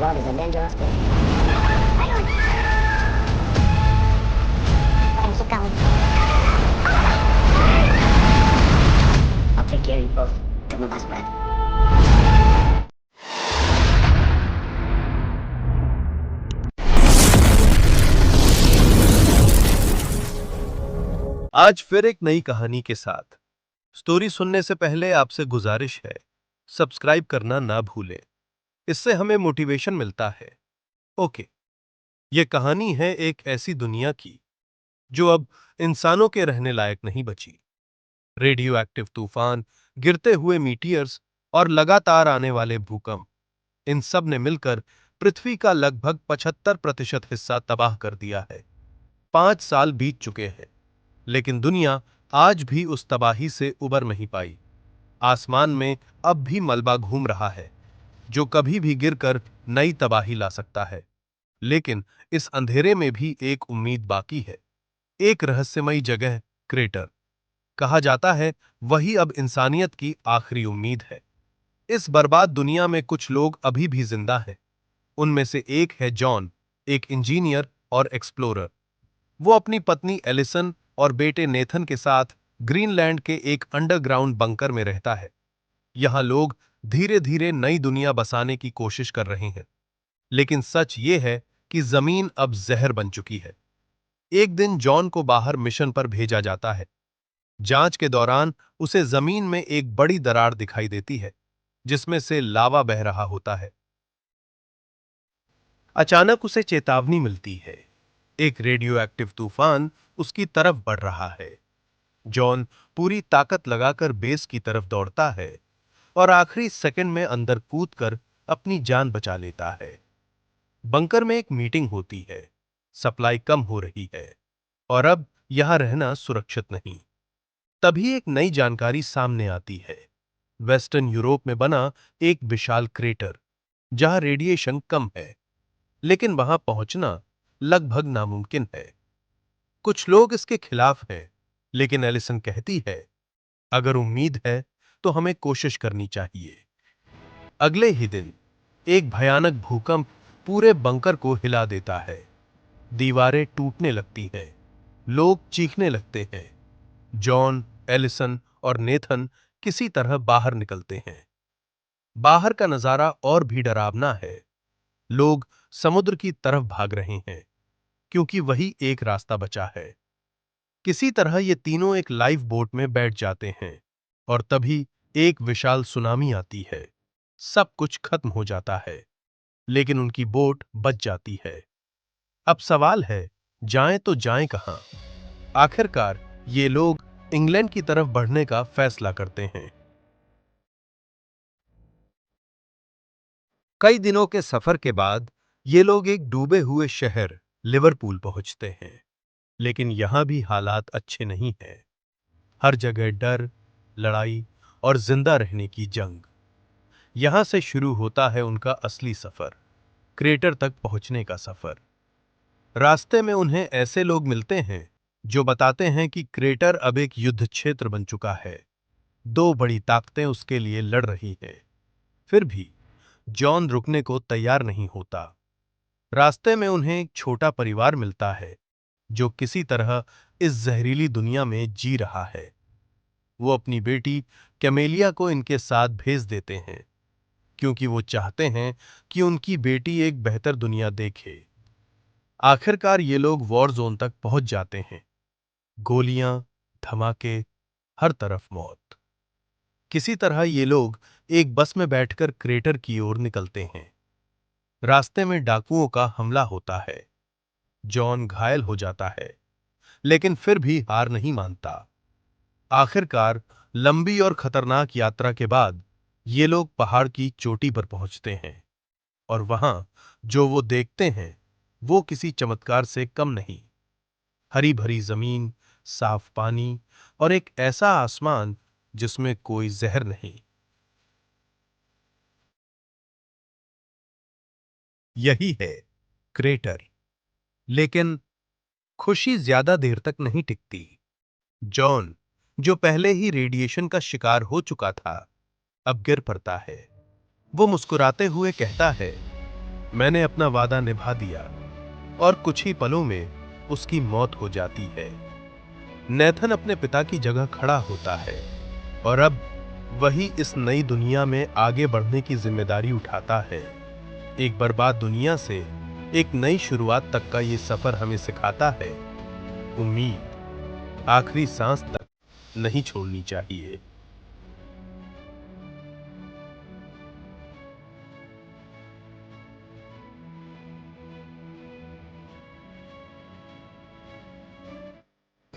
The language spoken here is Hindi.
world is a dangerous place. Let him keep going. I'll take care of you both till the last breath. आज फिर एक नई कहानी के साथ। स्टोरी सुनने से पहले आपसे गुजारिश है, सब्सक्राइब करना ना भूलें। इससे हमें मोटिवेशन मिलता है। ओके, ये कहानी है एक ऐसी दुनिया की जो अब इंसानों के रहने लायक नहीं बची। रेडियो एक्टिव तूफान, गिरते हुए मीटियर्स और लगातार आने वाले भूकंप, इन सब ने मिलकर पृथ्वी का लगभग 75% हिस्सा तबाह कर दिया है। 5 साल बीत चुके हैं, लेकिन दुनिया आज भी उस तबाही से उबर नहीं पाई। आसमान में अब भी मलबा घूम रहा है, जो कभी भी गिरकर नई तबाही ला सकता है। लेकिन इस अंधेरे में भी एक उम्मीद बाकी है, एक रहस्यमयी जगह, क्रेटर। कहा जाता है वही अब इंसानियत की आखिरी उम्मीद है। इस बर्बाद दुनिया में कुछ लोग अभी भी जिंदा हैं। उनमें से एक है जॉन, एक इंजीनियर और एक्सप्लोरर। वो अपनी पत्नी एलिसन और बेटे नेथन के साथ ग्रीनलैंड के एक अंडरग्राउंड बंकर में रहता है। यहां लोग धीरे धीरे नई दुनिया बसाने की कोशिश कर रहे हैं, लेकिन सच ये है कि जमीन अब जहर बन चुकी है। एक दिन जॉन को बाहर मिशन पर भेजा जाता है। जांच के दौरान उसे जमीन में एक बड़ी दरार दिखाई देती है, जिसमें से लावा बह रहा होता है। अचानक उसे चेतावनी मिलती है, एक रेडियो एक्टिव तूफान उसकी तरफ बढ़ रहा है। जॉन पूरी ताकत लगाकर बेस की तरफ दौड़ता है और आखिरी सेकंड में अंदर कूदकर अपनी जान बचा लेता है। बंकर में एक मीटिंग होती है। सप्लाई कम हो रही है और अब यहां रहना सुरक्षित नहीं। तभी एक नई जानकारी सामने आती है। वेस्टर्न यूरोप में बना एक विशाल क्रेटर, जहां रेडिएशन कम है, लेकिन वहां पहुंचना लगभग नामुमकिन है। कुछ लोग इसके खिलाफ हैं, लेकिन एलिसन कहती है, अगर उम्मीद है तो हमें कोशिश करनी चाहिए। अगले ही दिन एक भयानक भूकंप पूरे बंकर को हिला देता है। दीवारें टूटने लगती हैं, लोग चीखने लगते हैं। जॉन, एलिसन और नेथन किसी तरह बाहर निकलते हैं। बाहर का नजारा और भी डरावना है। लोग समुद्र की तरफ भाग रहे हैं, क्योंकि वही एक रास्ता बचा है। किसी तरह ये तीनों एक लाइफ बोट में बैठ जाते हैं और तभी एक विशाल सुनामी आती है। सब कुछ खत्म हो जाता है, लेकिन उनकी बोट बच जाती है। अब सवाल है, जाएं तो जाएं कहां? आखिरकार ये लोग इंग्लैंड की तरफ बढ़ने का फैसला करते हैं। कई दिनों के सफर के बाद ये लोग एक डूबे हुए शहर लिवरपूल पहुंचते हैं, लेकिन यहां भी हालात अच्छे नहीं हैं। हर जगह डर, लड़ाई और जिंदा रहने की जंग। यहां से शुरू होता है उनका असली सफर, क्रेटर तक पहुंचने का सफर। रास्ते में उन्हें ऐसे लोग मिलते हैं जो बताते हैं कि क्रेटर अब एक युद्ध क्षेत्र बन चुका है। दो बड़ी ताकतें उसके लिए लड़ रही हैं। फिर भी जॉन रुकने को तैयार नहीं होता। रास्ते में उन्हें एक छोटा परिवार मिलता है जो किसी तरह इस जहरीली दुनिया में जी रहा है। वो अपनी बेटी कैमेलिया को इनके साथ भेज देते हैं, क्योंकि वो चाहते हैं कि उनकी बेटी एक बेहतर दुनिया देखे। आखिरकार ये लोग वॉर जोन तक पहुंच जाते हैं। गोलियां, धमाके, हर तरफ मौत। किसी तरह ये लोग एक बस में बैठकर क्रेटर की ओर निकलते हैं। रास्ते में डाकुओं का हमला होता है। जॉन घायल हो जाता है, लेकिन फिर भी हार नहीं मानता। आखिरकार लंबी और खतरनाक यात्रा के बाद ये लोग पहाड़ की चोटी पर पहुंचते हैं और वहां जो वो देखते हैं वो किसी चमत्कार से कम नहीं। हरी भरी जमीन, साफ पानी और एक ऐसा आसमान जिसमें कोई जहर नहीं। यही है क्रेटर। लेकिन खुशी ज्यादा देर तक नहीं टिकती। जॉन, जो पहले ही रेडिएशन का शिकार हो चुका था, अब गिर पड़ता है। वो मुस्कुराते हुए कहता है, मैंने अपना वादा निभा दिया और कुछ ही पलों में उसकी मौत हो जाती है। नेथन अपने पिता की जगह खड़ा होता है और अब वही इस नई दुनिया में आगे बढ़ने की जिम्मेदारी उठाता है। एक बर्बाद दुनिया से एक नई शुरुआत तक का ये सफर हमें सिखाता है, उम्मीद आखिरी सांस तक नहीं छोड़नी चाहिए।